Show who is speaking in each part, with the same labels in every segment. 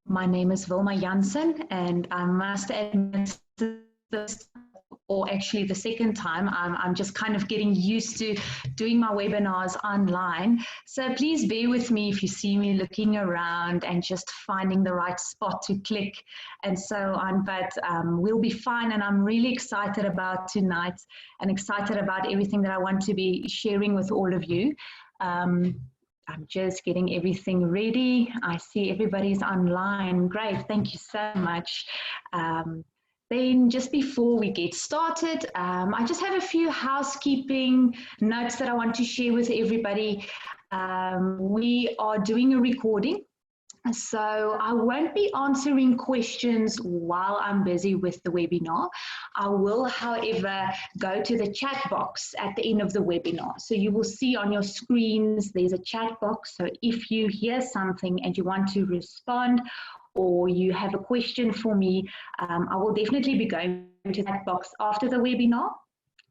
Speaker 1: My name is Wilma Viljoen, and I must admit this, or actually the second time, I'm just kind of getting used to doing my webinars online. So please bear with me if you see me looking around and just finding the right spot to click and so on, but we'll be fine, and I'm really excited about tonight and excited about everything that I want to be sharing with all of you. I'm just getting everything ready. I see everybody's online. Great, thank you so much. Then just before we get started, I just have a few housekeeping notes that I want to share with everybody. We are doing a recording, so I won't be answering questions while I'm busy with the webinar. I will, however, go to the chat box at the end of the webinar. So you will see on your screens, there's a chat box. So if you hear something and you want to respond, or you have a question for me, I will definitely be going to that box after the webinar,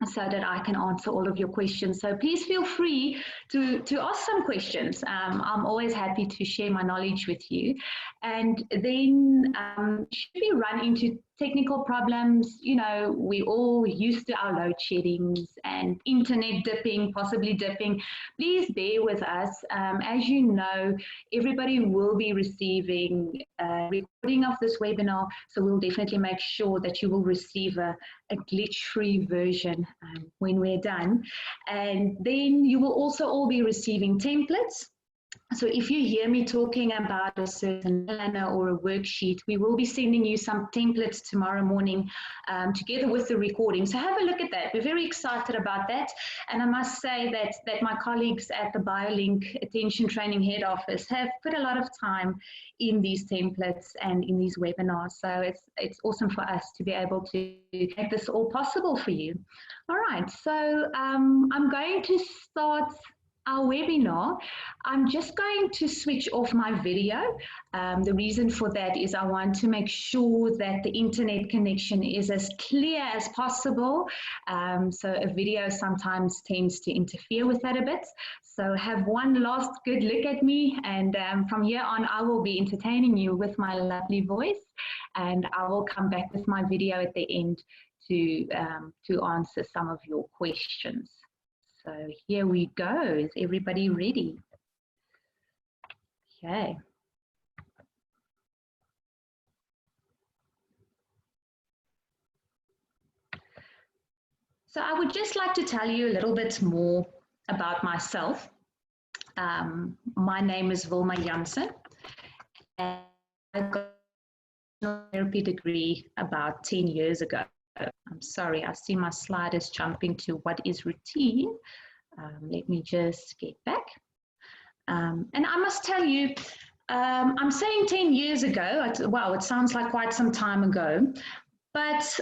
Speaker 1: so that I can answer all of your questions. So please feel free to ask some questions. I'm always happy to share my knowledge with you. And then should we run into technical problems, you know, we all used to our load sheddings and internet dipping, possibly dipping. Please bear with us. As you know, everybody will be receiving a recording of this webinar, so we'll definitely make sure that you will receive a glitch-free version when we're done. And then you will also all be receiving templates. So if you hear me talking about a certain planner or a worksheet, we will be sending you some templates tomorrow morning together with the recording. So have a look at that. We're very excited about that. And I must say that my colleagues at the Biolink Attention Training Head Office have put a lot of time in these templates and in these webinars. So it's awesome for us to be able to make this all possible for you. All right, so I'm going to start our webinar. I'm just going to switch off my video. The reason for that is I want to make sure that the internet connection is as clear as possible. So a video sometimes tends to interfere with that a bit. So have one last good look at me, and from here on I will be entertaining you with my lovely voice, and I will come back with my video at the end to answer some of your questions. So here we go. Is everybody ready? Okay. So I would just like to tell you a little bit more about myself. My name is Wilma Viljoen, and I got a therapy degree about 10 years ago. I'm sorry, I see my slide is jumping to what is routine. Let me just get back. And I must tell you, I'm saying 10 years ago, wow, it sounds like quite some time ago, but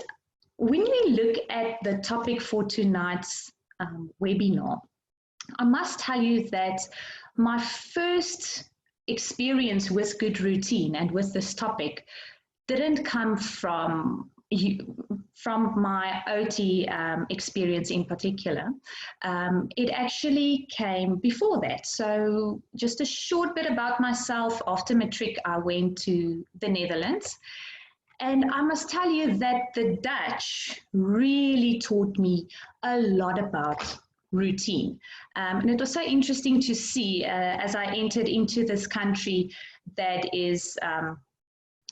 Speaker 1: when we look at the topic for tonight's webinar, I must tell you that my first experience with good routine and with this topic didn't come from my OT experience in particular. It actually came before that. So just a short bit about myself. After matric, I went to the Netherlands. And I must tell you that the Dutch really taught me a lot about routine. And it was so interesting to see as I entered into this country that is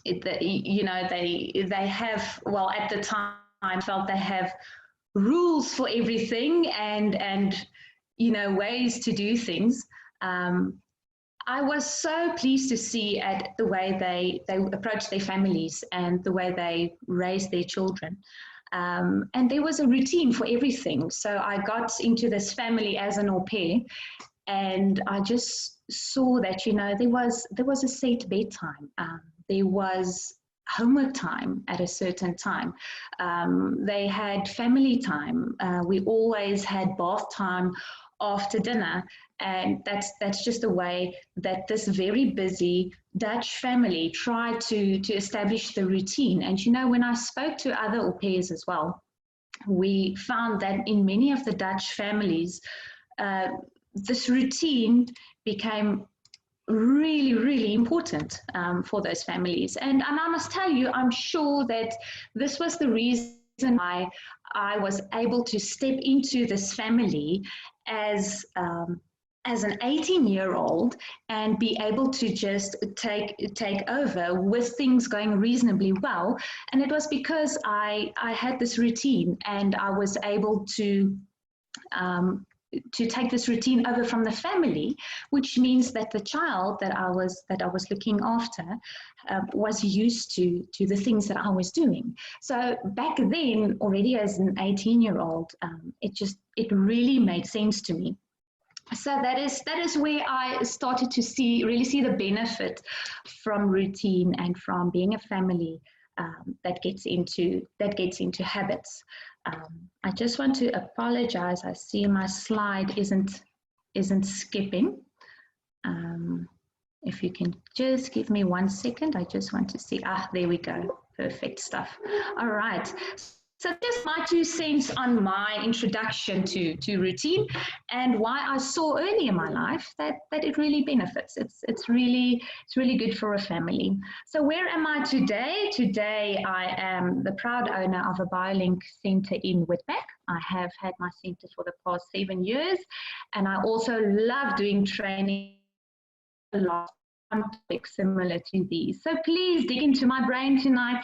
Speaker 1: you know, they have, well, at the time I felt they have rules for everything and you know, ways to do things. I was so pleased to see at the way they approach their families and the way they raise their children. And there was a routine for everything. So I got into this family as an au pair, and I just saw that, you know, there was a set bedtime. There was homework time at a certain time. They had family time. We always had bath time after dinner. And that's just the way that this very busy Dutch family tried to establish the routine. And, you know, when I spoke to other au pairs as well, we found that in many of the Dutch families, this routine became really, really important for those families. And I must tell you, I'm sure that this was the reason why I was able to step into this family as as an 18-year-old and be able to just take over with things going reasonably well. And it was because I had this routine, and I was able to take this routine over from the family, which means that the child that I was looking after was used to the things that I was doing. So back then, already as an 18-year-old, it really made sense to me. So that is where I started to really see the benefit from routine and from being a family that gets into habits. I just want to apologize. I see my slide isn't skipping. If you can just give me 1 second, I just want to see. There we go. Perfect stuff. All right. So just my 2 cents on my introduction to routine and why I saw early in my life that it really benefits. It's really good for a family. So where am I today? Today I am the proud owner of a Biolink center in Witbank. I have had my center for the past 7 years, and I also love doing training a lot on topics similar to these. So please dig into my brain tonight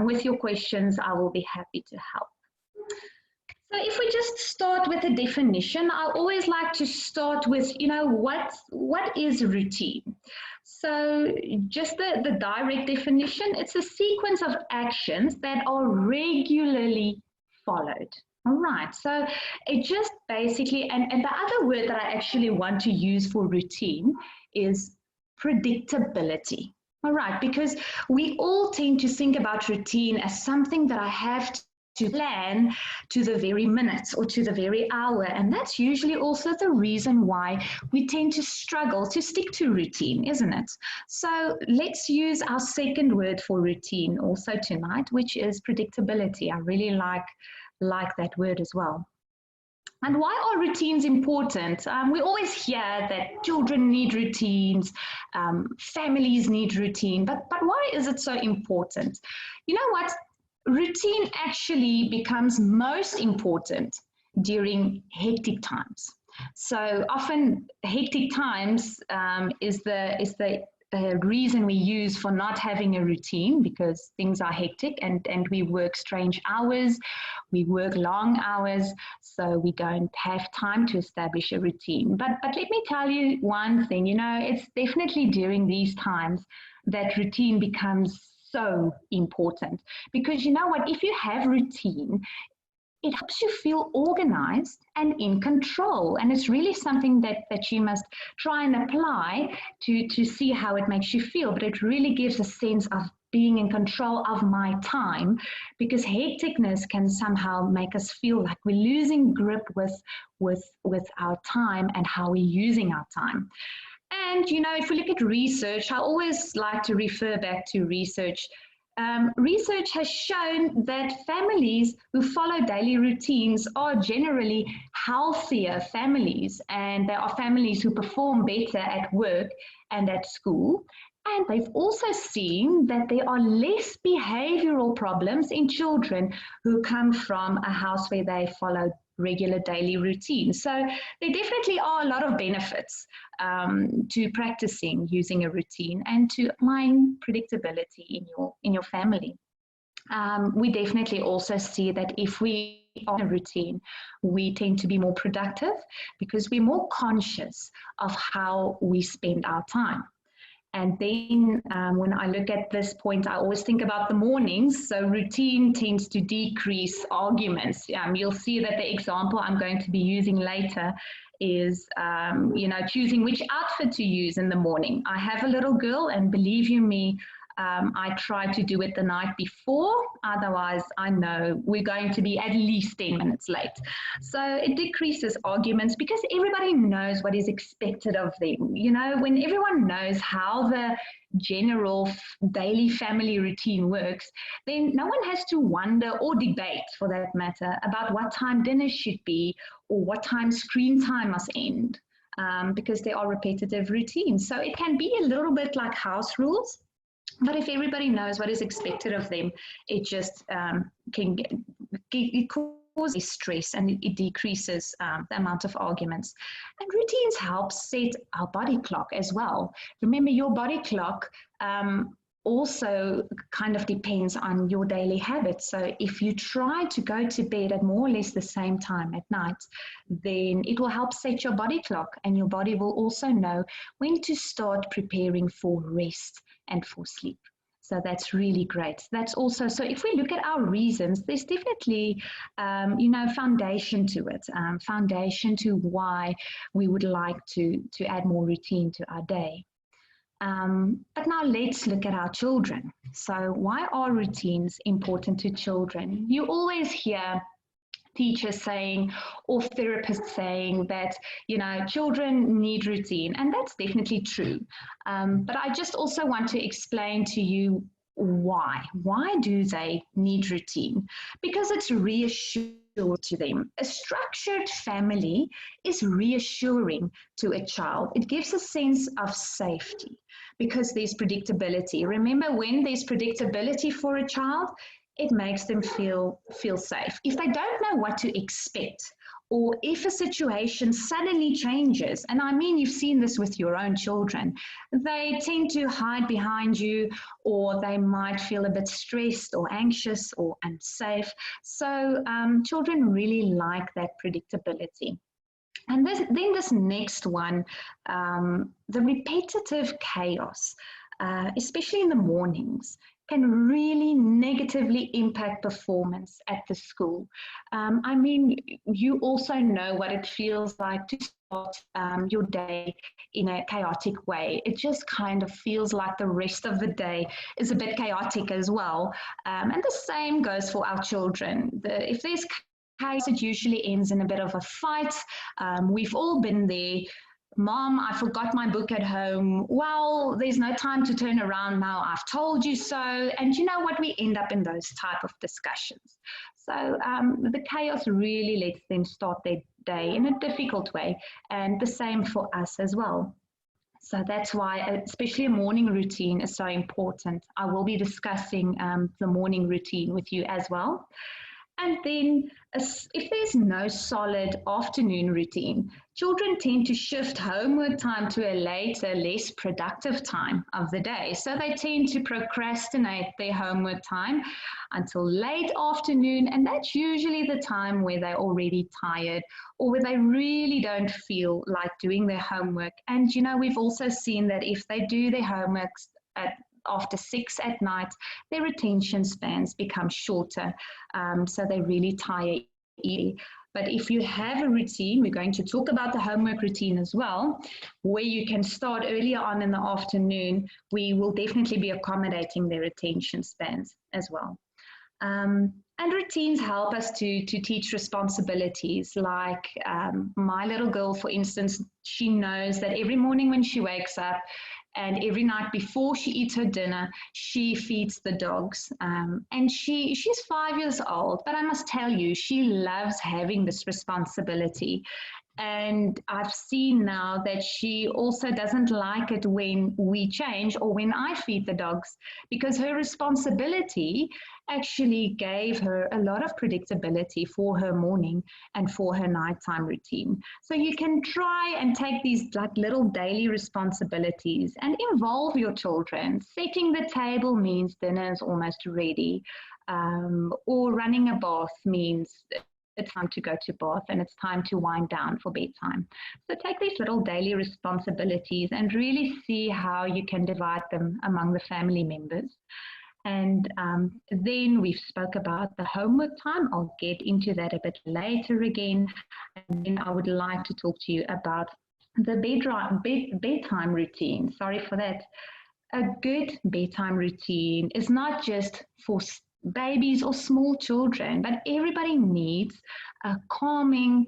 Speaker 1: with your questions. I will be happy to help. So if we just start with a definition, I always like to start with, what is routine? So just the direct definition, it's a sequence of actions that are regularly followed. All right, so it just basically, and the other word that I actually want to use for routine is predictability. All right, because we all tend to think about routine as something that I have to plan to the very minute or to the very hour. And that's usually also the reason why we tend to struggle to stick to routine, isn't it? So let's use our second word for routine also tonight, which is predictability. I really like that word as well. And why are routines important? We always hear that children need routines, families need routine, but why is it so important? You know what? Routine actually becomes most important during hectic times. So often hectic times is the reason we use for not having a routine, because things are hectic and we work strange hours, we work long hours, so we don't have time to establish a routine. But let me tell you one thing, it's definitely during these times that routine becomes so important, because you know what, if you have routine, it helps you feel organized and in control. And it's really something that you must try and apply to see how it makes you feel. But it really gives a sense of being in control of my time, because hecticness can somehow make us feel like we're losing grip with our time and how we're using our time. And, if we look at research, I always like to refer back to research. Research has shown that families who follow daily routines are generally healthier families, and they are families who perform better at work and at school. And they've also seen that there are less behavioral problems in children who come from a house where they follow regular daily routines. So there definitely are a lot of benefits to practicing using a routine and to applying predictability in your family. We definitely also see that if we are in a routine, we tend to be more productive because we're more conscious of how we spend our time. And then when I look at this point, I always think about the mornings. So routine tends to decrease arguments. You'll see that the example I'm going to be using later is, choosing which outfit to use in the morning. I have a little girl, and believe you me, I try to do it the night before, otherwise I know we're going to be at least 10 minutes late. So it decreases arguments because everybody knows what is expected of them. When everyone knows how the general daily family routine works, then no one has to wonder or debate, for that matter, about what time dinner should be or what time screen time must end. because they are repetitive routines. So it can be a little bit like house rules, but if everybody knows what is expected of them, it just it causes stress, and it decreases the amount of arguments. And routines help set our body clock as well. Remember, your body clock also kind of depends on your daily habits. So if you try to go to bed at more or less the same time at night, then it will help set your body clock, and your body will also know when to start preparing for rest and for sleep. So that's really great. That's also, so if we look at our reasons, there's definitely, foundation to it, foundation to why we would like to add more routine to our day. But now let's look at our children. So why are routines important to children? You always hear teachers saying or therapists saying that, children need routine, and that's definitely true. But I just also want to explain to you why. Why do they need routine? Because it's reassuring to them. A structured family is reassuring to a child. It gives a sense of safety because there's predictability. Remember, when there's predictability for a child, it makes them feel safe. If they don't know what to expect, or if a situation suddenly changes, and I mean, you've seen this with your own children, they tend to hide behind you, or they might feel a bit stressed or anxious or unsafe. So children really like that predictability. And then this next one, the repetitive chaos, especially in the mornings, can really negatively impact performance at the school. I mean, you also know what it feels like to start your day in a chaotic way. It just kind of feels like the rest of the day is a bit chaotic as well. And the same goes for our children. If there's chaos, it usually ends in a bit of a fight. We've all been there. Mom, I forgot my book at home. Well, there's no time to turn around now. I've told you so. And you know what? We end up in those type of discussions. So the chaos really lets them start their day in a difficult way. And the same for us as well. So that's why, especially a morning routine is so important. I will be discussing the morning routine with you as well. And then if there's no solid afternoon routine, children tend to shift homework time to a later, less productive time of the day. So they tend to procrastinate their homework time until late afternoon. And that's usually the time where they're already tired or where they really don't feel like doing their homework. And, we've also seen that if they do their homeworks after 6 at night, their attention spans become shorter, so they really tire easily. But if you have a routine, we're going to talk about the homework routine as well, where you can start earlier on in the afternoon, we will definitely be accommodating their attention spans as well. And routines help us to teach responsibilities. Like my little girl, for instance, she knows that every morning when she wakes up, and every night before she eats her dinner, she feeds the dogs. And she's 5 years old, but I must tell you, she loves having this responsibility. And I've seen now that she also doesn't like it when we change or when I feed the dogs, because her responsibility actually gave her a lot of predictability for her morning and for her nighttime routine. So you can try and take these like little daily responsibilities and involve your children. Setting the table means dinner is almost ready, or running a bath means it's time to go to bath and it's time to wind down for bedtime. So take these little daily responsibilities and really see how you can divide them among the family members. And then we've spoke about the homework time. I'll get into that a bit later again. And then I would like to talk to you about the bedtime routine. Sorry for that. A good bedtime routine is not just for babies or small children, but everybody needs a calming,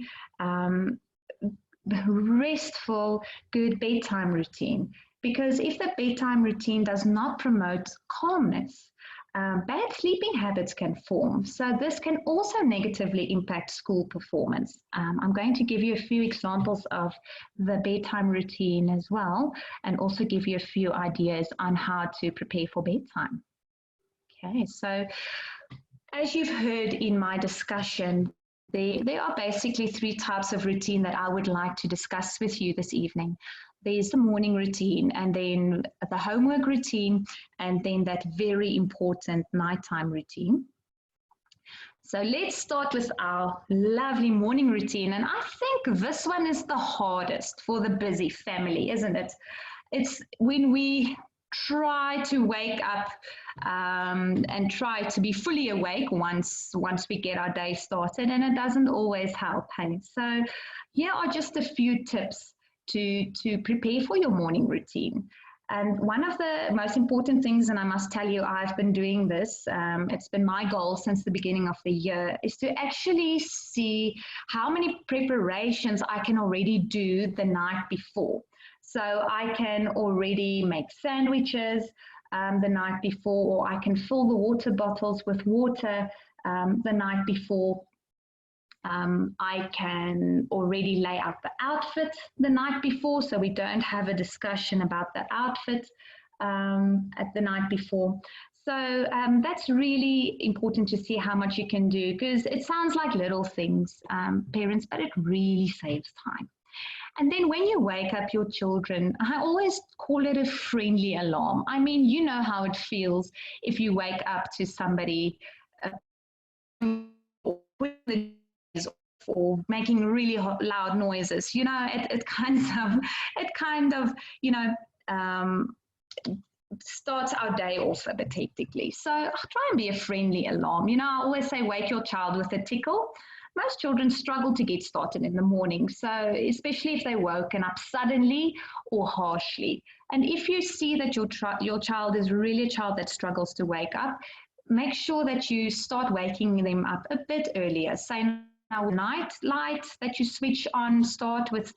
Speaker 1: restful, good bedtime routine. Because if the bedtime routine does not promote calmness, bad sleeping habits can form. So this can also negatively impact school performance. I'm going to give you a few examples of the bedtime routine as well, and also give you a few ideas on how to prepare for bedtime. Okay, so as you've heard in my discussion, there are basically 3 types of routine that I would like to discuss with you this evening. There's the morning routine, and then the homework routine, and then that very important nighttime routine. So let's start with our lovely morning routine. And I think this one is the hardest for the busy family, isn't it? It's when we try to wake up and try to be fully awake once we get our day started, and it doesn't always help. Hey? So here are just a few tips to prepare for your morning routine. And one of the most important things, and I must tell you, I've been doing this, it's been my goal since the beginning of the year, is to actually see how many preparations I can already do the night before. So I can already make sandwiches the night before, or I can fill the water bottles with water the night before. I can already lay out the outfit the night before, so we don't have a discussion about the outfit at the night before. So that's really important to see how much you can do, because it sounds like little things, parents, but it really saves time. And then when you wake up your children, I always call it a friendly alarm. I mean, you know how it feels if you wake up to somebody or making really loud noises. You know, it kind of you know, starts our day off a bit hectically. So I'll try and be a friendly alarm. You know, I always say wake your child with a tickle. Most children struggle to get started in the morning, so especially if they're woken up suddenly or harshly. And if you see that your child is really a child that struggles to wake up, make sure that you start waking them up a bit earlier. Say now night light that you switch on, start with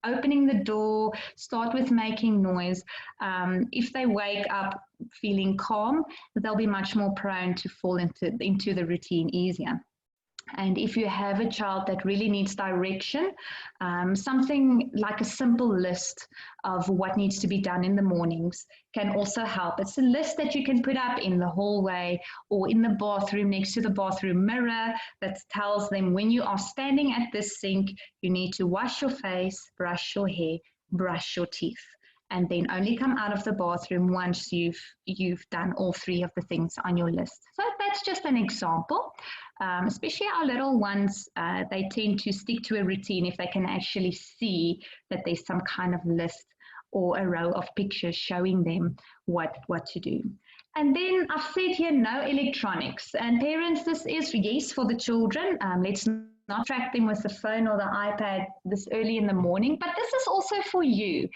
Speaker 1: opening the door, start with making noise. If they wake up feeling calm, they'll be much more prone to fall into the routine easier. And if you have a child that really needs direction, something like a simple list of what needs to be done in the mornings can also help. It's a list that you can put up in the hallway or in the bathroom next to the bathroom mirror that tells them when you are standing at this sink, you need to wash your face, brush your hair, brush your teeth, and then only come out of the bathroom once you've done all 3 of the things on your list. So that's just an example. Especially our little ones, they tend to stick to a routine if they can actually see that there's some kind of list or a row of pictures showing them what to do. And then I've said here, no electronics. And parents, this is yes for the children. Let's not track them with the phone or the iPad this early in the morning, but this is also for you.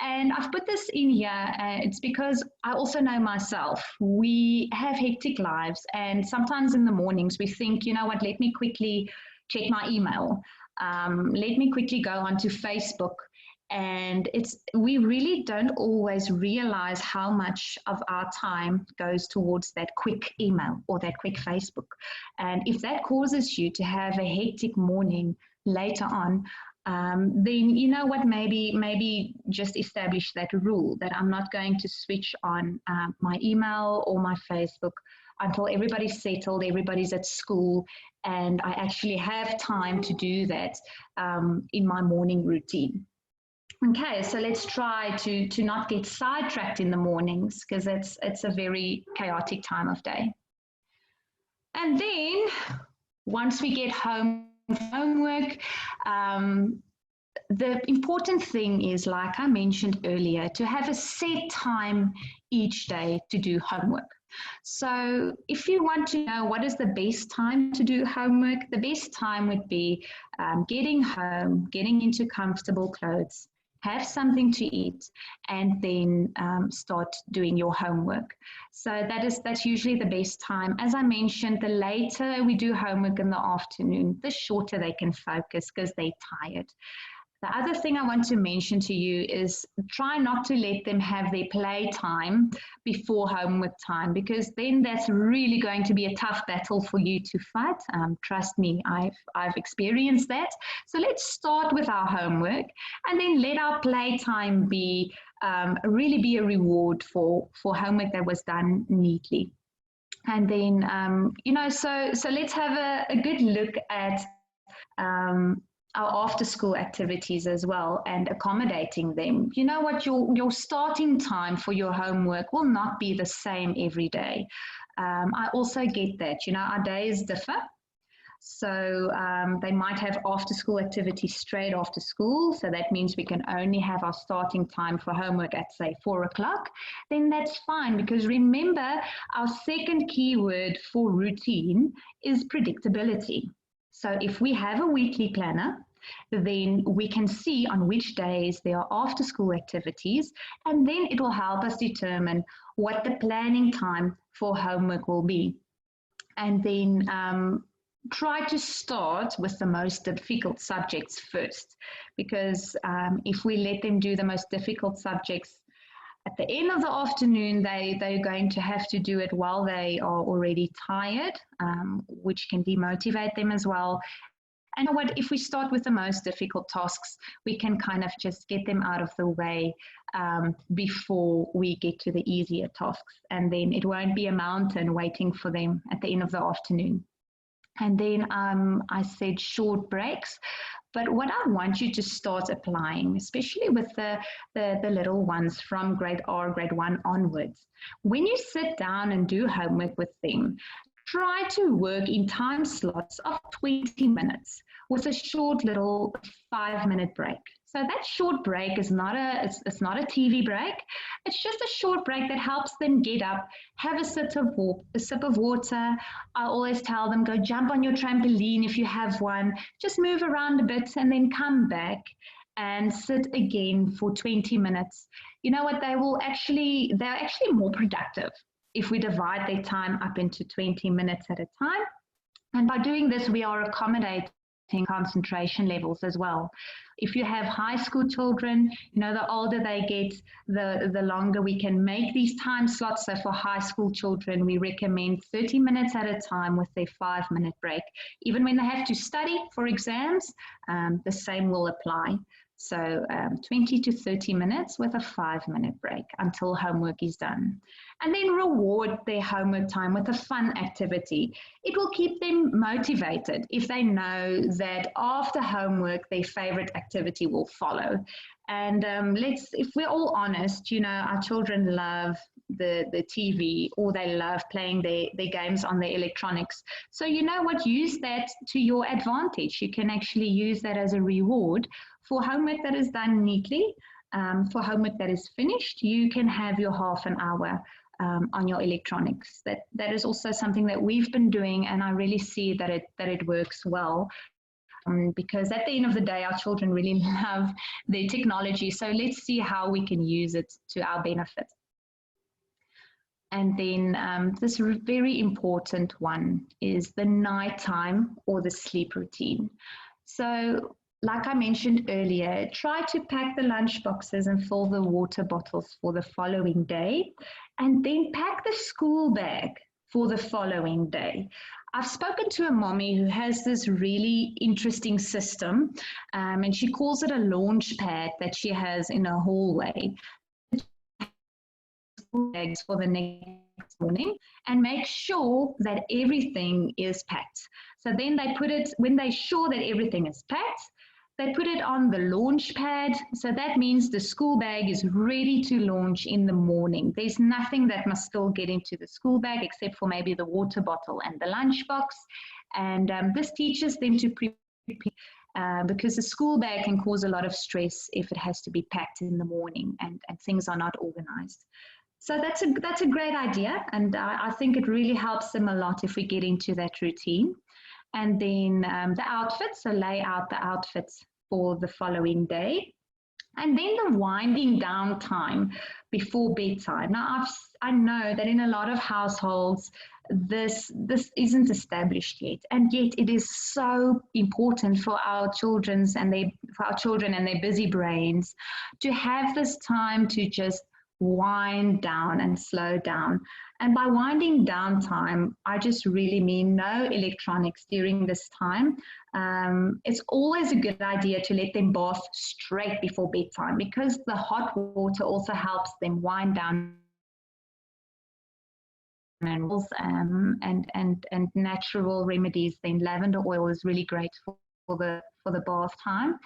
Speaker 1: And I've put this in here, it's because I also know myself. We have hectic lives, and sometimes in the mornings we think, you know what, let me quickly check my email. Let me quickly go onto Facebook. And we really don't always realize how much of our time goes towards that quick email or that quick Facebook. And if that causes you to have a hectic morning later on, then you know what, maybe just establish that rule that I'm not going to switch on my email or my Facebook until everybody's settled, everybody's at school, and I actually have time to do that in my morning routine. Okay, so let's try to not get sidetracked in the mornings, because it's a very chaotic time of day. And then once we get home from homework, the important thing is, like I mentioned earlier, to have a set time each day to do homework. So if you want to know what is the best time to do homework, the best time would be getting home, getting into comfortable clothes, have something to eat, and then start doing your homework. So that's usually the best time. As I mentioned, the later we do homework in the afternoon, the shorter they can focus because they're tired. The other thing I want to mention to you is try not to let them have their play time before homework time, because then that's really going to be a tough battle for you to fight. Trust me, I've experienced that. So let's start with our homework and then let our play time be really be a reward for homework that was done neatly. And then, so let's have a good look at our after school activities as well and accommodating them. You know what, your starting time for your homework will not be the same every day. I also get that, our days differ. So they might have after school activities straight after school. So that means we can only have our starting time for homework at, say, 4 o'clock. Then that's fine, because remember, our second keyword for routine is predictability. So if we have a weekly planner, then we can see on which days there are after school activities, and then it will help us determine what the planning time for homework will be. And then try to start with the most difficult subjects first, because if we let them do the most difficult subjects at the end of the afternoon, they're going to have to do it while they are already tired, which can demotivate them as well. And you know what, if we start with the most difficult tasks, we can kind of just get them out of the way before we get to the easier tasks. And then it won't be a mountain waiting for them at the end of the afternoon. And then I said short breaks. But what I want you to start applying, especially with the little ones from grade R, grade 1 onwards, when you sit down and do homework with them, try to work in time slots of 20 minutes with a short little 5-minute break. So that short break is not it's not a TV break. It's just a short break that helps them get up, have a sip of water. I always tell them, go jump on your trampoline if you have one, just move around a bit and then come back and sit again for 20 minutes. You know what, they're actually more productive if we divide their time up into 20 minutes at a time. And by doing this, we are accommodating concentration levels as well. If you have high school children, the older they get, the longer we can make these time slots. So for high school children, we recommend 30 minutes at a time with their 5-minute break. Even when they have to study for exams, the same will apply. So 20 to 30 minutes with a 5-minute break until homework is done. And then reward their homework time with a fun activity. It will keep them motivated if they know that after homework, their favorite activity will follow. And if we're all honest, our children love the TV, or they love playing their games on their electronics. So you know what, use that to your advantage. You can actually use that as a reward for homework that is done neatly. For homework that is finished, you can have your half an hour on your electronics. That is also something that we've been doing, and I really see that it works well. Because at the end of the day, our children really love their technology. So let's see how we can use it to our benefit. And then this very important one is the nighttime or the sleep routine. So like I mentioned earlier, try to pack the lunch boxes and fill the water bottles for the following day, and then pack the school bag for the following day. I've spoken to a mommy who has this really interesting system, and she calls it a launch pad that she has in her hallway. Bags for the next morning and make sure that everything is packed. So then they put it, when they're sure that everything is packed, they put it on the launch pad. So that means the school bag is ready to launch in the morning. There's nothing that must still get into the school bag except for maybe the water bottle and the lunch box. And this teaches them to prepare because the school bag can cause a lot of stress if it has to be packed in the morning and things are not organized. So that's a great idea, and I think it really helps them a lot if we get into that routine. And then the outfits, so lay out the outfits for the following day. And then the winding down time before bedtime. Now, I know that in a lot of households, this isn't established yet, and yet it is so important for our children and their busy brains to have this time to just wind down and slow down. And by winding down time, I just really mean no electronics during this time. It's always a good idea to let them bath straight before bedtime, because the hot water also helps them wind down, and natural remedies. Then lavender oil is really great for the bath time.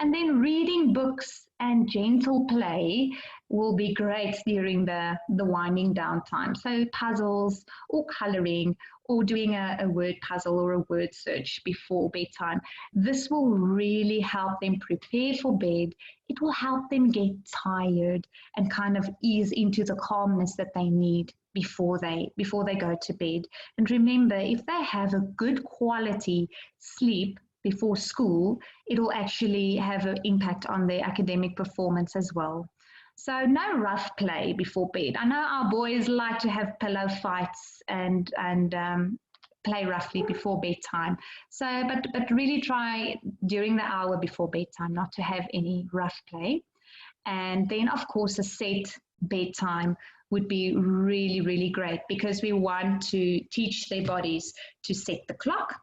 Speaker 1: And then reading books and gentle play will be great during the winding down time. So puzzles or coloring or doing a word puzzle or a word search before bedtime. This will really help them prepare for bed. It will help them get tired and kind of ease into the calmness that they need before they go to bed. And remember, if they have a good quality sleep before school, it'll actually have an impact on their academic performance as well. So no rough play before bed. I know our boys like to have pillow fights and play roughly before bedtime. So, but really try during the hour before bedtime not to have any rough play. And then, of course, a set bedtime would be really, really great, because we want to teach their bodies to set the clock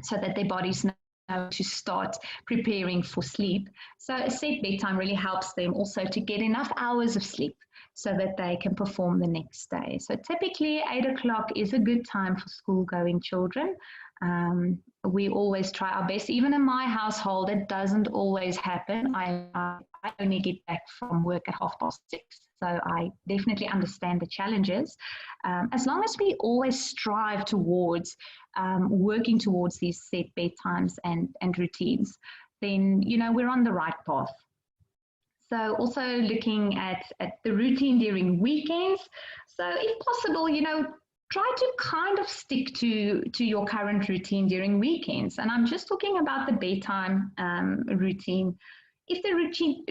Speaker 1: so that their bodies know to start preparing for sleep. So a set bedtime really helps them also to get enough hours of sleep so that they can perform the next day. So typically 8 o'clock is a good time for school-going children. We always try our best. Even in my household, it doesn't always happen. I only get back from work at 6:30. So I definitely understand the challenges. As long as we always strive towards working towards these set bedtimes and routines, then, you know, we're on the right path. So also looking at the routine during weekends. So if possible, you know, try to kind of stick to your current routine during weekends. And I'm just talking about the bedtime routine. If the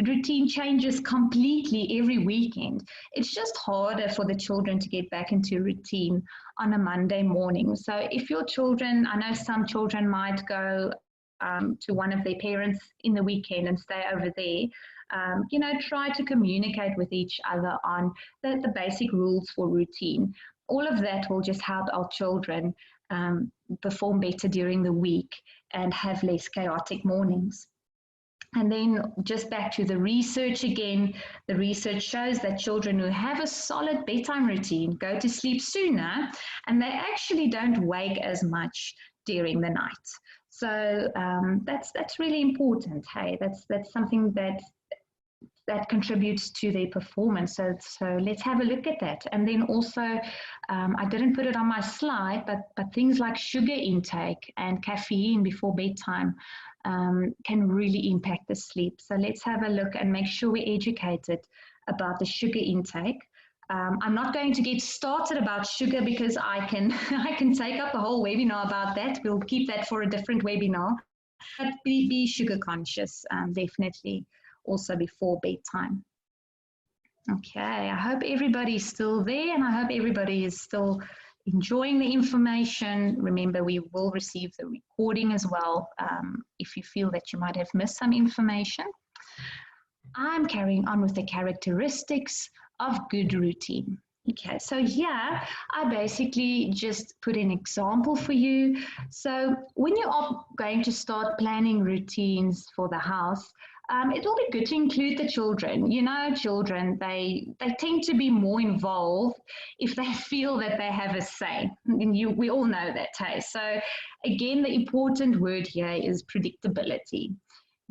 Speaker 1: routine changes completely every weekend, it's just harder for the children to get back into routine on a Monday morning. So if your children, I know some children might go to one of their parents in the weekend and stay over there, you know, try to communicate with each other on the basic rules for routine. All of that will just help our children perform better during the week and have less chaotic mornings. And then just back to the research again, the research shows that children who have a solid bedtime routine go to sleep sooner, and they actually don't wake as much during the night. So that's really important. Hey, that's something that contributes to their performance. So let's have a look at that. And then also, I didn't put it on my slide, but things like sugar intake and caffeine before bedtime can really impact the sleep. So let's have a look and make sure we're educated about the sugar intake. I'm not going to get started about sugar because I can take up a whole webinar about that. We'll keep that for a different webinar. But be sugar conscious, definitely, also before bedtime. Okay, I hope everybody's still there, and I hope everybody is still enjoying the information. Remember, we will receive the recording as well if you feel that you might have missed some information. I'm carrying on with the characteristics of good routine. Okay, so here I basically just put an example for you. So when you are going to start planning routines for the house, it will be good to include the children. You know, children, they tend to be more involved if they feel that they have a say. And we all know that, hey? So again, the important word here is predictability.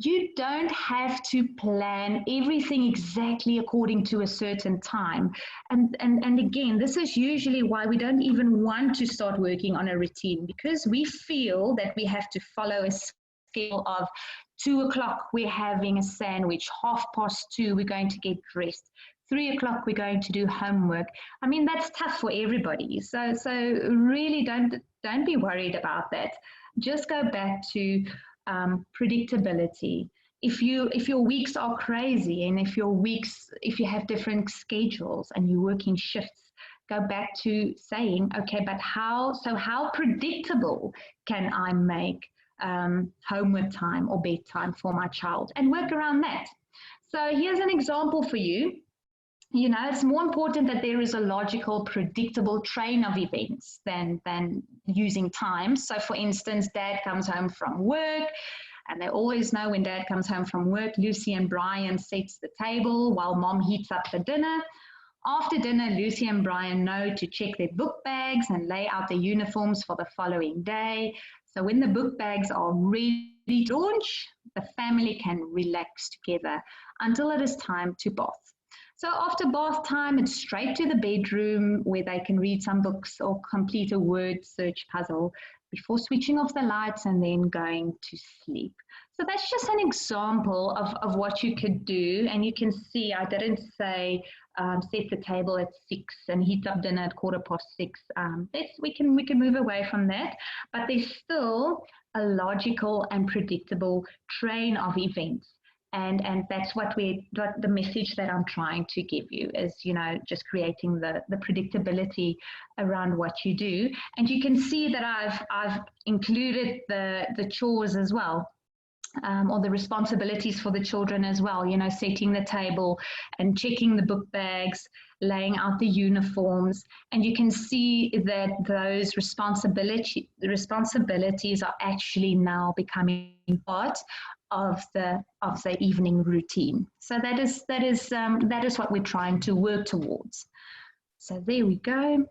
Speaker 1: You don't have to plan everything exactly according to a certain time. And again, this is usually why we don't even want to start working on a routine, because we feel that we have to follow a schedule of 2 o'clock, we're having a sandwich, 2:30, we're going to get dressed. 3 o'clock, we're going to do homework. I mean, that's tough for everybody. So really don't be worried about that. Just go back to predictability. if your weeks are crazy, and if you have different schedules and you work in shifts, go back to saying, okay, but how predictable can I make homework time or bedtime for my child, and work around that. So here's an example for you. You know, it's more important that there is a logical, predictable train of events than using time. So for instance, dad comes home from work, and they always know when dad comes home from work, Lucy and Brian sets the table while mom heats up the dinner. After dinner, Lucy and Brian know to check their book bags and lay out their uniforms for the following day. So when the book bags are ready to launch, the family can relax together until it is time to bath. So after bath time, it's straight to the bedroom where they can read some books or complete a word search puzzle before switching off the lights and then going to sleep. So that's just an example of what you could do. And you can see I didn't say set the table at 6 and heat up dinner at 6:15. We can move away from that, but there's still a logical and predictable train of events. And that's what the message that I'm trying to give you is, you know, just creating the predictability around what you do. And you can see that I've included the chores as well, or the responsibilities for the children as well, you know, setting the table and checking the book bags, laying out the uniforms. And you can see that those responsibilities are actually now becoming part of the evening routine. So that is what we're trying to work towards. So there we go.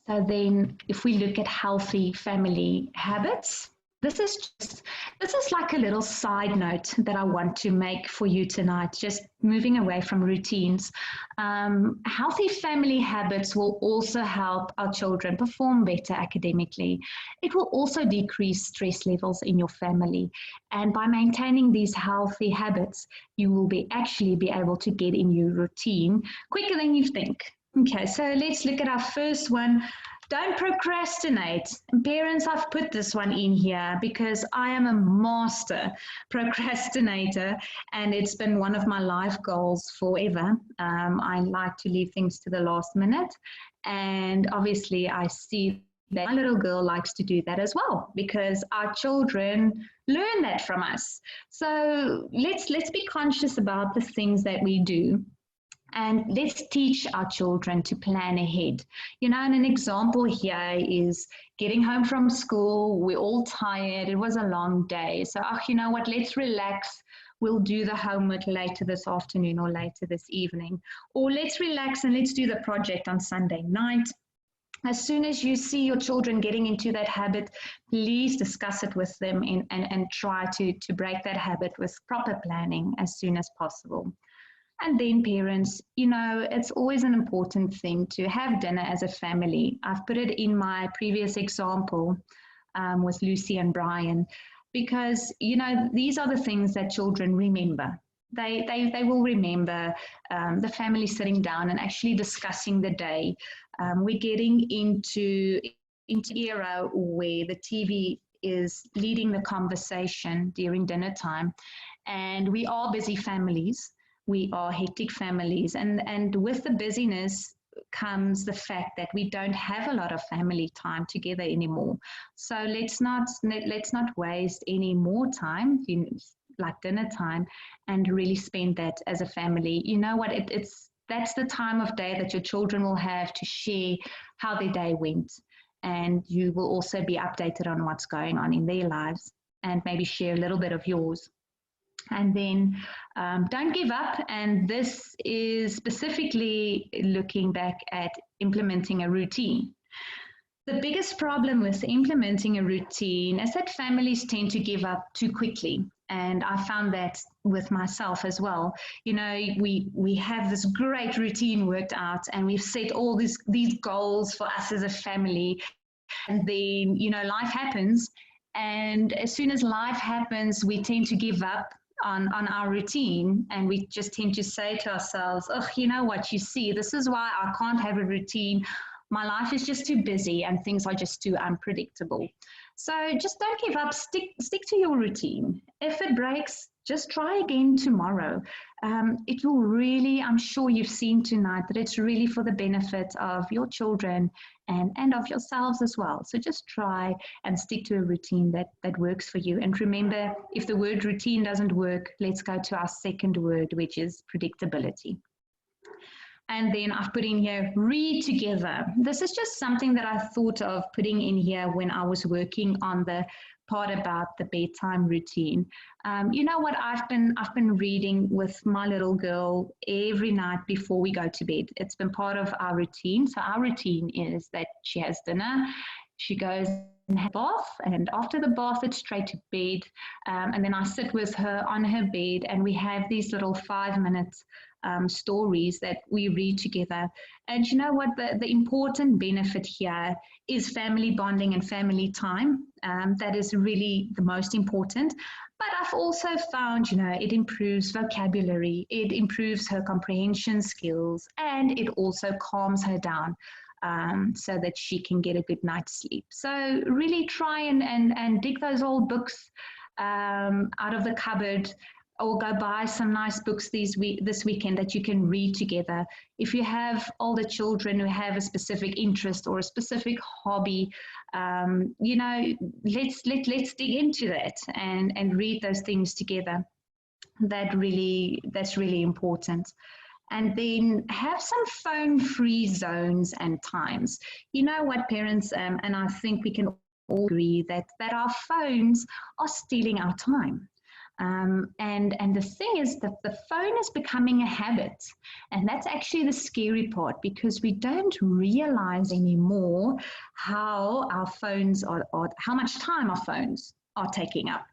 Speaker 1: So then if we look at healthy family habits, this is like a little side note that I want to make for you tonight, just moving away from routines. Healthy family habits will also help our children perform better academically. It will also decrease stress levels in your family. And by maintaining these healthy habits, you will actually be able to get in your routine quicker than you think. Okay, so let's look at our first one. Don't procrastinate. Parents, I've put this one in here because I am a master procrastinator, and it's been one of my life goals forever. I like to leave things to the last minute, and obviously I see that my little girl likes to do that as well, because our children learn that from us. So let's be conscious about the things that we do. And let's teach our children to plan ahead. You know, and an example here is getting home from school. We're all tired. It was a long day. So, you know what, let's relax. We'll do the homework later this afternoon or later this evening. Or let's relax and let's do the project on Sunday night. As soon as you see your children getting into that habit, please discuss it with them and try to break that habit with proper planning as soon as possible. And then parents, you know, it's always an important thing to have dinner as a family. I've put it in my previous example with Lucy and Brian, because, you know, these are the things that children remember. They will remember the family sitting down and actually discussing the day. We're getting into era where the TV is leading the conversation during dinner time, and we are busy families. We are hectic families, and with the busyness comes the fact that we don't have a lot of family time together anymore. So let's not waste any more time, like dinner time, and really spend that as a family. You know what? That's the time of day that your children will have to share how their day went, and you will also be updated on what's going on in their lives, and maybe share a little bit of yours. And then don't give up. And this is specifically looking back at implementing a routine. The biggest problem with implementing a routine is that families tend to give up too quickly. And I found that with myself as well. You know, we have this great routine worked out, and we've set all these goals for us as a family. And then, you know, life happens. And as soon as life happens, we tend to give up on our routine, and we just tend to say to ourselves, oh, you know what, you see, this is why I can't have a routine. my life is just too busy and things are just too unpredictable. So just don't give up, stick to your routine. If it breaks, just try again tomorrow. It will really, I'm sure you've seen tonight that it's really for the benefit of your children and of yourselves as well. So just try and stick to a routine that works for you. And remember, if the word routine doesn't work, let's go to our second word, which is predictability. And then I've put in here, read together. This is just something that I thought of putting in here when I was working on the part about the bedtime routine. You know what, I've been reading with my little girl every night before we go to bed. It's been part of our routine. So our routine is that she has dinner, she goes and has a bath, and after the bath it's straight to bed. And then I sit with her on her bed and we have these little 5-minute stories that we read together. And you know what, the important benefit here is family bonding and family time. That is really the most important. But I've also found, you know, it improves vocabulary, it improves her comprehension skills, and it also calms her down so that she can get a good night's sleep. So really try and dig those old books out of the cupboard, or go buy some nice books this weekend that you can read together. If you have older children who have a specific interest or a specific hobby, you know, let's dig into that and read those things together. That's really important. And then have some phone-free zones and times. You know what, parents, and I think we can all agree that our phones are stealing our time. And the thing is that the phone is becoming a habit, and that's actually the scary part, because we don't realize anymore how our phones are how much time our phones are taking up.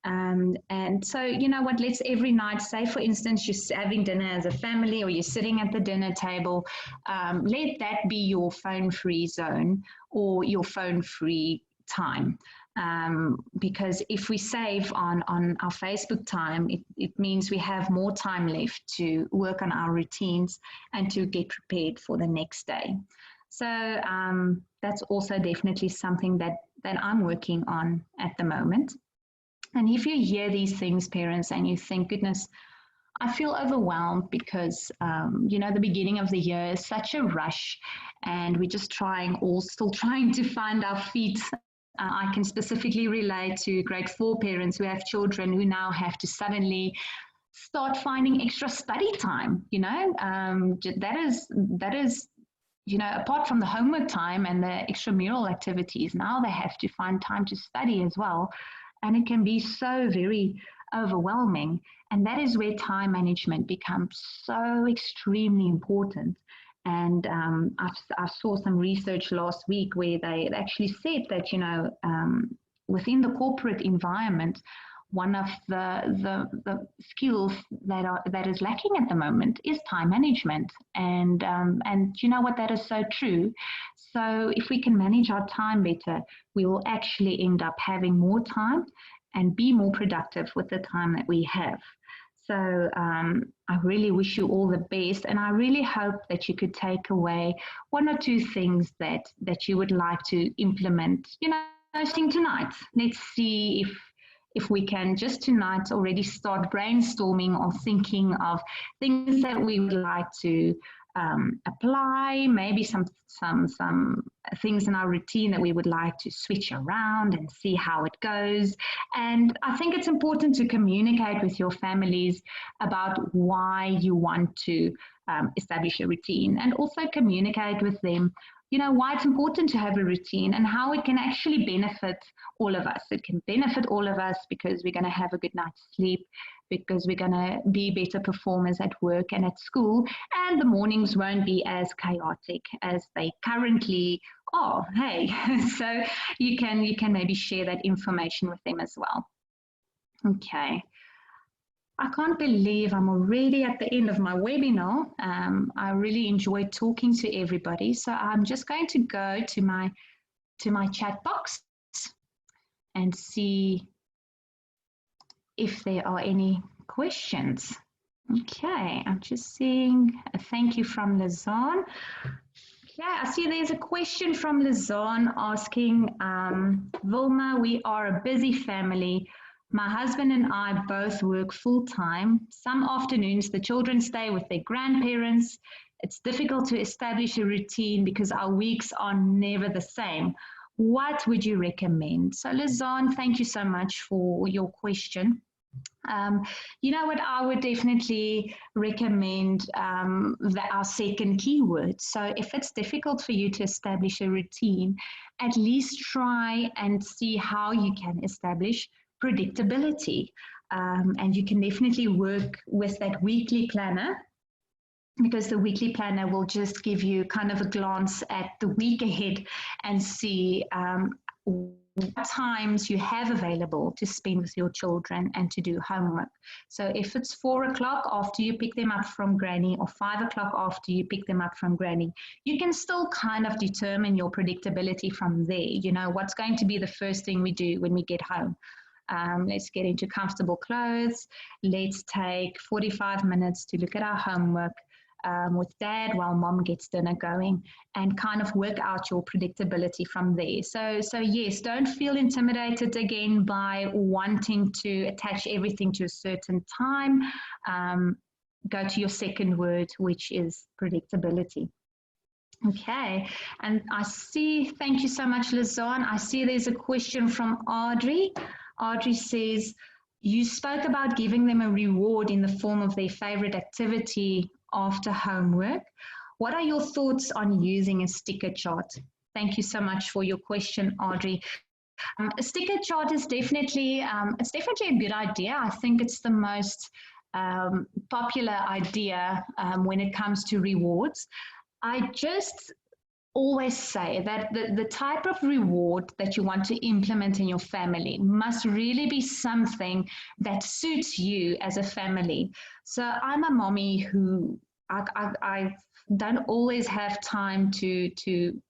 Speaker 1: And so, you know what, let's every night, say for instance, you're having dinner as a family or you're sitting at the dinner table, let that be your phone-free zone or your phone-free time. Because if we save on our Facebook time, it means we have more time left to work on our routines and to get prepared for the next day. So that's also definitely something that I'm working on at the moment. And if you hear these things, parents, and you think, goodness, I feel overwhelmed because, you know, the beginning of the year is such a rush and we're just still trying to find our feet. I can specifically relate to grade 4 parents who have children who now have to suddenly start finding extra study time, you know. That is, you know, apart from the homework time and the extramural activities, now they have to find time to study as well. And it can be so very overwhelming. And that is where time management becomes so extremely important. And I saw some research last week where they actually said that, you know, within the corporate environment, one of the skills that is lacking at the moment is time management. And you know what, that is so true. So if we can manage our time better, we will actually end up having more time and be more productive with the time that we have. So I really wish you all the best, and I really hope that you could take away 1 or 2 things that you would like to implement, you know, starting tonight. Let's see if we can just tonight already start brainstorming or thinking of things that we would like to apply, maybe some things in our routine that we would like to switch around and see how it goes. And I think it's important to communicate with your families about why you want to establish a routine, and also communicate with them, you know, why it's important to have a routine and how it can actually benefit all of us. It can benefit all of us because we're going to have a good night's sleep, because we're going to be better performers at work and at school, and the mornings won't be as chaotic as they currently are. Hey, so you can maybe share that information with them as well. Okay. I can't believe I'm already at the end of my webinar. I really enjoyed talking to everybody. So I'm just going to go to my chat box and see if there are any questions. Okay, I'm just seeing a thank you from Lazan. Okay, I see there's a question from Lizanne asking, Vilma, we are a busy family. My husband and I both work full time. Some afternoons the children stay with their grandparents. It's difficult to establish a routine because our weeks are never the same. What would you recommend? So Lizanne, thank you so much for your question. You know what, I would definitely recommend our second keyword. So if it's difficult for you to establish a routine, at least try and see how you can establish predictability. And you can definitely work with that weekly planner, because the weekly planner will just give you kind of a glance at the week ahead and see what times you have available to spend with your children and to do homework. So if it's 4 o'clock after you pick them up from granny, or 5 o'clock after you pick them up from granny, you can still kind of determine your predictability from there. You know, what's going to be the first thing we do when we get home? Let's get into comfortable clothes. Let's take 45 minutes to look at our homework with dad while mom gets dinner going, and kind of work out your predictability from there. So yes, don't feel intimidated again by wanting to attach everything to a certain time. Go to your second word, which is predictability. Okay, and I see, thank you so much, Lizanne. I see there's a question from Audrey. Audrey says, you spoke about giving them a reward in the form of their favorite activity after homework. What are your thoughts on using a sticker chart? Thank you so much for your question, Audrey. A sticker chart is definitely, it's definitely a good idea. I think it's the most popular idea when it comes to rewards. I just always say that the type of reward that you want to implement in your family must really be something that suits you as a family. So I'm a mommy who I don't always have time to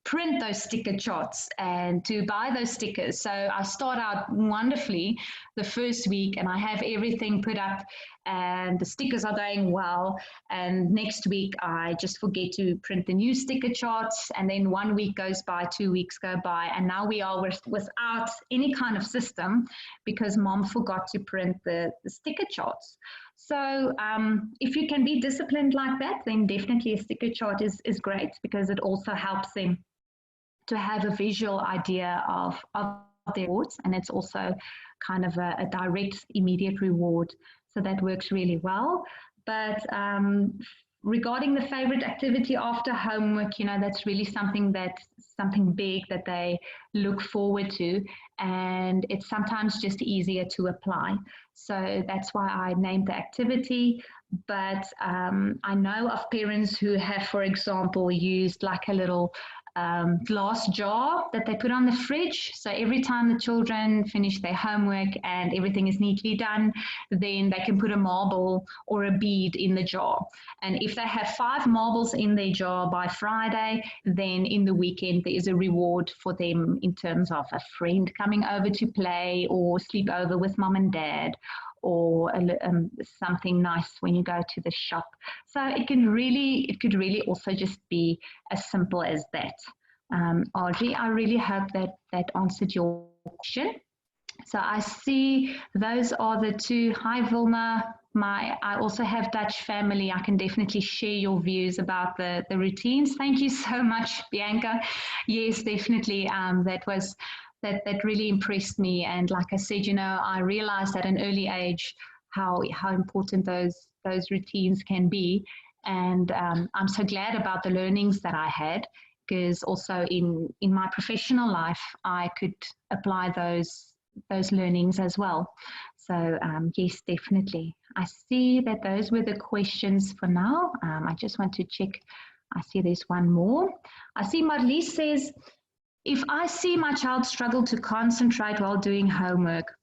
Speaker 1: print those sticker charts and to buy those stickers. So I start out wonderfully the first week and I have everything put up and the stickers are going well. And next week I just forget to print the new sticker charts. And then 1 week goes by, 2 weeks go by. And now we are without any kind of system because mom forgot to print the sticker charts. So if you can be disciplined like that, then definitely a sticker chart is great, because it also helps them to have a visual idea of their rewards, and it's also kind of a direct, immediate reward. So that works really well. But regarding the favorite activity after homework, you know, that's really something big that they look forward to, and it's sometimes just easier to apply. So that's why I named the activity. But I know of parents who have, for example, used like a little glass jar that they put on the fridge. So every time the children finish their homework and everything is neatly done, then they can put a marble or a bead in the jar. And if they have 5 marbles in their jar by Friday, then in the weekend there is a reward for them in terms of a friend coming over to play or sleep over with mom and dad, or something nice when you go to the shop. So it could really also just be as simple as that. Audrey, I really hope that answered your question. So I see those are the 2. Hi, Vilma. I also have Dutch family. I can definitely share your views about the routines. Thank you so much, Bianca. Yes, definitely. That really impressed me. And like I said, you know, I realized at an early age how important those routines can be. And I'm so glad about the learnings that I had, because also in my professional life, I could apply those learnings as well. So yes, definitely. I see that those were the questions for now. I just want to check. I see there's one more. I see Marlies says, if I see my child struggle to concentrate while doing homework,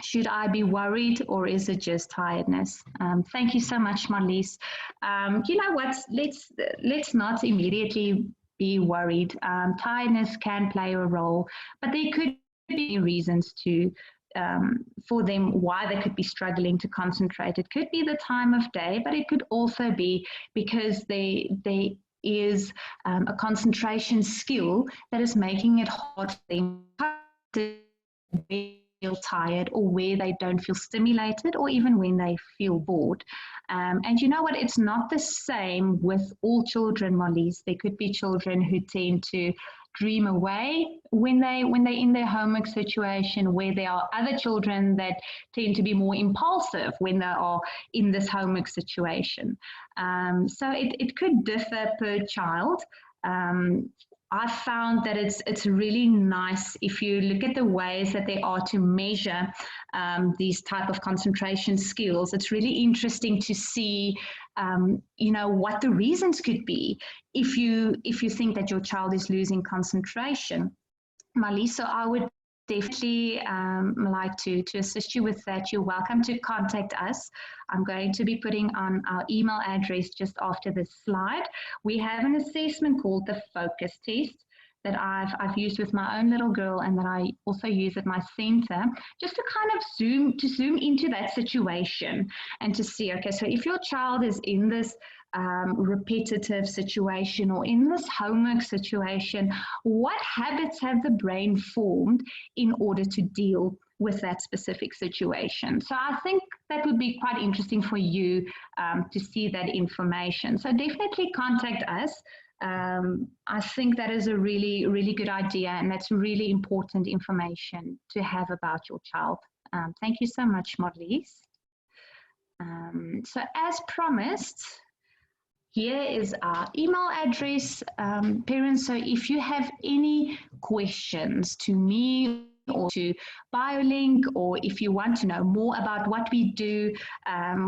Speaker 1: should I be worried, or is it just tiredness? Thank you so much, Marlies. You know what? Let's not immediately be worried. Tiredness can play a role, but there could be reasons for them why they could be struggling to concentrate. It could be the time of day, but it could also be because they is a concentration skill that is making it hard for them to feel tired, or where they don't feel stimulated, or even when they feel bored. And you know what? It's not the same with all children, Marlies. There could be children who tend to dream away when they're in their homework situation, where there are other children that tend to be more impulsive when they are in this homework situation. So it could differ per child. I found that it's really nice if you look at the ways that there are to measure these type of concentration skills. It's really interesting to see, what the reasons could be if you think that your child is losing concentration. Marlies, so I would definitely like to assist you with that. You're welcome to contact us. I'm going to be putting on our email address just after this slide. We have an assessment called the focus test that I've used with my own little girl, and that I also use at my center, just to kind of zoom into that situation and to see, okay, so if your child is in this repetitive situation or in this homework situation, what habits have the brain formed in order to deal with that specific situation? So I think that would be quite interesting for you to see that information. So definitely contact us. I think that is a really, really good idea, and that's really important information to have about your child. Thank you so much, Marlies. So as promised, here is our email address, parents. So if you have any questions to me or to Biolink, or if you want to know more about what we do,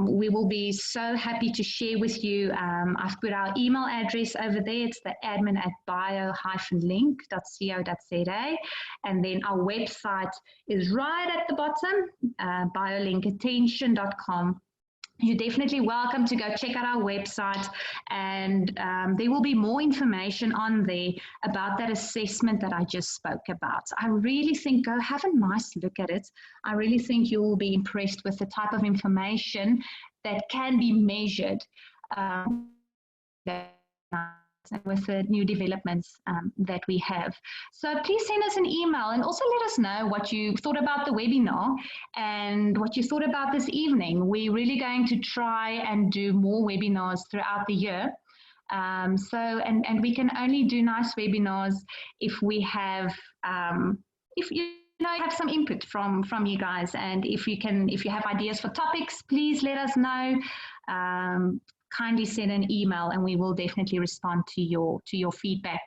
Speaker 1: we will be so happy to share with you. I've put our email address over there. It's the admin@bio-link.co.za, and then our website is right at the bottom, biolinkattention.com. You're definitely welcome to go check out our website, and there will be more information on there about that assessment that I just spoke about. I really think go have a nice look at it. I really think you will be impressed with the type of information that can be measured with the new developments that we have. So please send us an email, and also let us know what you thought about the webinar and what you thought about this evening. We're really going to try and do more webinars throughout the year. And we can only do nice webinars if we have, if you have some input from you guys, and if you have ideas for topics, please let us know. Kindly send an email, and we will definitely respond to your feedback.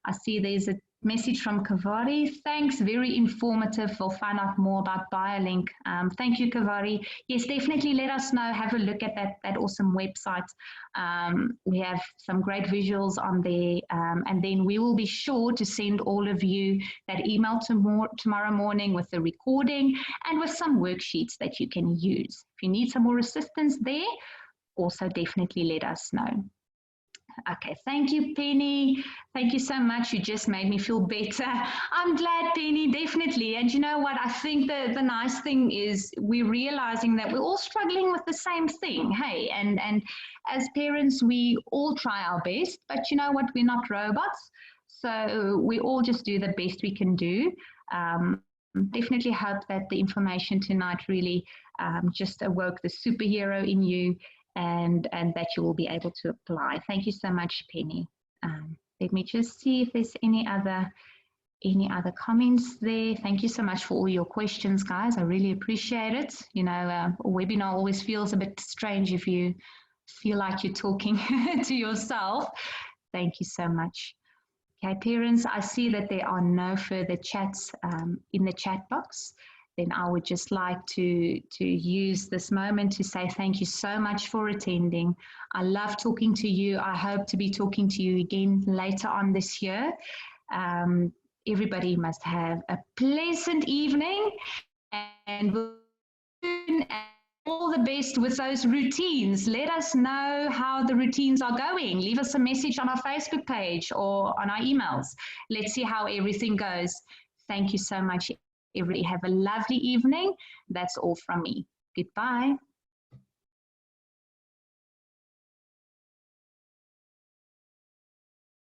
Speaker 1: I see there's a message from Kavari. Thanks, very informative. We'll find out more about Biolink. Thank you, Kavari. Yes, definitely let us know. Have a look at that awesome website. We have some great visuals on there, and then we will be sure to send all of you that email tomorrow morning with the recording and with some worksheets that you can use. If you need some more assistance there, also definitely let us know. Okay, thank you, Penny. Thank you so much. You just made me feel better. I'm glad, Penny, definitely. And you know what? I think the nice thing is we're realizing that we're all struggling with the same thing, hey? And as parents, we all try our best, but you know what? We're not robots. So we all just do the best we can do. Definitely hope that the information tonight really just awoke the superhero in you, and that you will be able to apply. Thank you so much, Penny. Let me just see if there's any other comments there. Thank you so much for all your questions, guys. I really appreciate it. You know, a webinar always feels a bit strange if you feel like you're talking to yourself. Thank you so much. Okay, parents, I see that there are no further chats in the chat box. Then I would just like to use this moment to say thank you so much for attending. I love talking to you. I hope to be talking to you again later on this year. Everybody must have a pleasant evening, and all the best with those routines. Let us know how the routines are going. Leave us a message on our Facebook page or on our emails. Let's see how everything goes. Thank you so much. Everybody have a lovely evening. That's all from me. Goodbye.